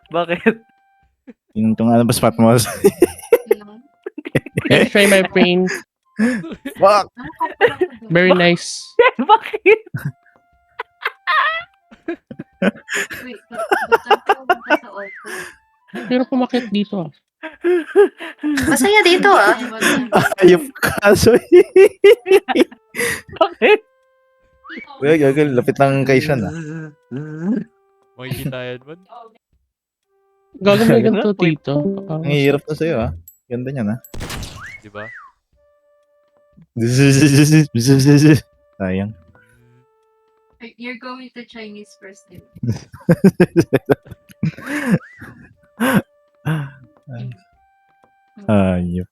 Bakit? Yung ano ba spot mo? Let's try my brain. Fuck! Very nice. Bakit? Wait, ba't saan ka pumunta sa Opo? Pero pumakit dito ah. Masaya dito ah. Ayop kaso. Bakit? Uy, gagawin. Lapit ng kay Sean ah. Makikita yan man. Gagawin na ganito dito. Ang hirap na sa'yo ah. Ganda niya na. Diba? Sayang. You're going to Chinese first, di ba? Ayop.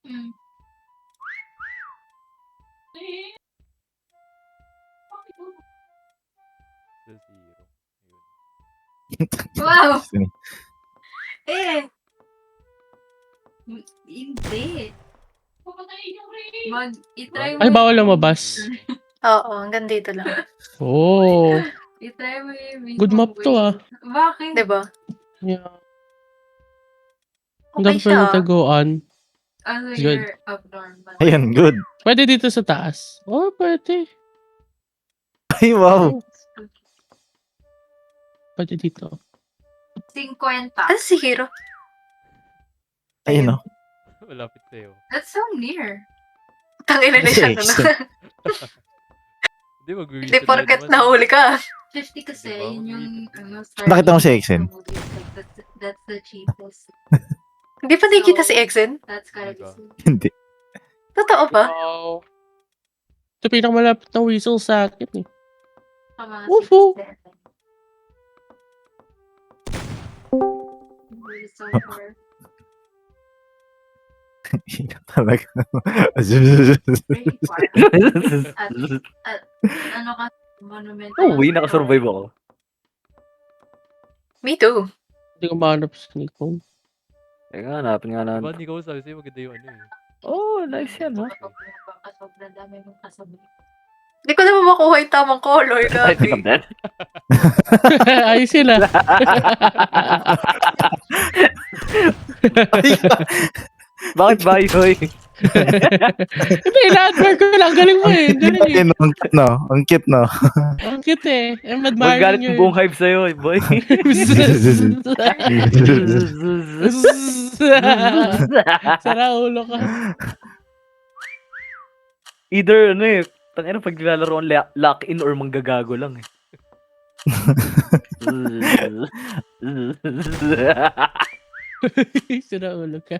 Mm. Sa zero. Ayun. Wow! Sini. Hindi. I-try mo Ay, bawal lumabas. Oo, hanggang dito lang. Oh. I-try mo yung Good map to ah. Bakit? Diba? Yeah. Okay Hanggang siya. to go on. Ano Good. you're abnormal. Ayan, good. Pwede dito sa taas. Oh, pwede. Ay, wow. Pwede dito. 50. Ano si Hiro? Ayun no. Malapit sa'yo. That's so near. Tangina na siya. Kasi Hindi, mag-reset Hindi porket nahuli ka. 50 kasi, Diba? yun yung Nakita mo si Exen? That's the cheapest. Hindi pa nakikita si Exen? That's gotta be Diba? sweet. Hindi. Totoo ba? Wow. Ito pinakamalapit na whistle sa akin eh. Mga Woohoo! 67. Really so far. Hirap talaga. Very far. At ano ka, monumental. Oh, nakasurvive ako. Me too. Hindi ko mahanap sa Nikon. Teka, hanapin nga Diba, natin. hindi ko sabi sa'yo, maganda yung ano eh. Oh, nice yan ha. Sobrang dami mong kasabay. Hindi ko naman makuha yung tamang color. I think I'm Gabi. dead. Ayos sila. Bakit ba Hoy? Hindi, na-admire ko lang. Galing mo eh. Galing eh. Ayun, ang cute no. Ang cute no. Ang cute eh. I'm Magalit admiring yung your... buong hype sa'yo, boy. Sara ulo ka. Either ano eh, tangina pag nilalaro ang lock-in or manggagago lang eh. Sara ulo ka.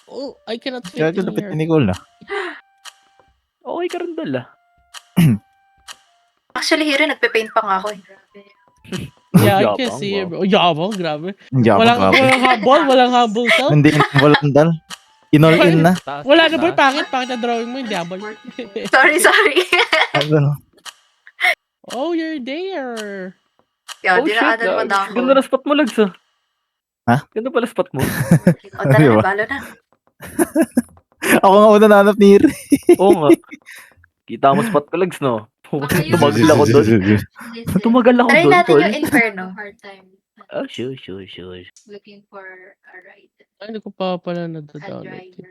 Oh, I cannot fit in Gagawin here. ni Nicole ah. Okay ka rin dal ah. Actually, Hiro, nagpe-paint pa nga ako eh. Grabe. Yeah, I Yabang, can see it. wow. Oh, yabang, grabe. Hindi ako Walang grabe. walang humble self. Hindi walang dal. Inol in na. Taas, Wala na boy, taas. pangit na drawing mo, hindi habol. Sorry. Ano? Oh, you're there. Yan, Oh shit, dinaanan mo na ako. ganda na spot mo Lags ah. Ha? Ganda pala spot mo. O, tara Diba? na, balo na. Ako nga una nanap ni Iri. Oo nga. Kita mo spot ko Lags no? Tumagal ako doon. Tumagal ako Try doon, natin tol. yung Inferno. Hard time Oh, sure. looking for a ride. Ay, hindi ko pa pala A nadadownload. driver.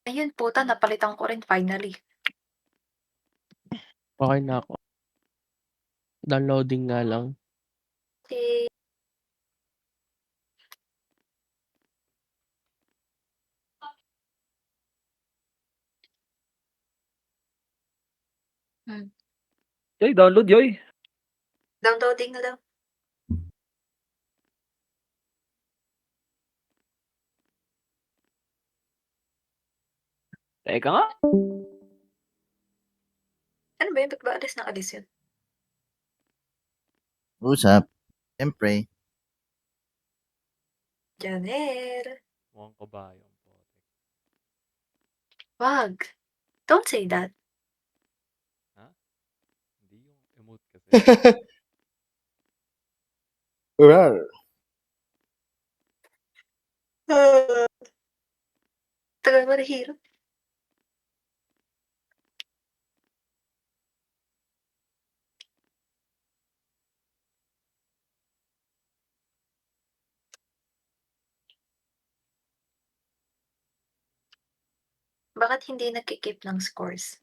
Ayun, puta, napalitan ko rin finally. Okay na ako. Downloading nga lang. Okay. Yoy, download yoy. Downloading na daw. Teka nga. Ano ba yun? Ba't ba alis na alis yun? Usap. Siyempre. Janer. Mukhang kabayo. ang putik. Wag. Don't say that. Hindi yung emote kasi. Tagal mo na Hiro. Bakit hindi nagki-keep ng scores?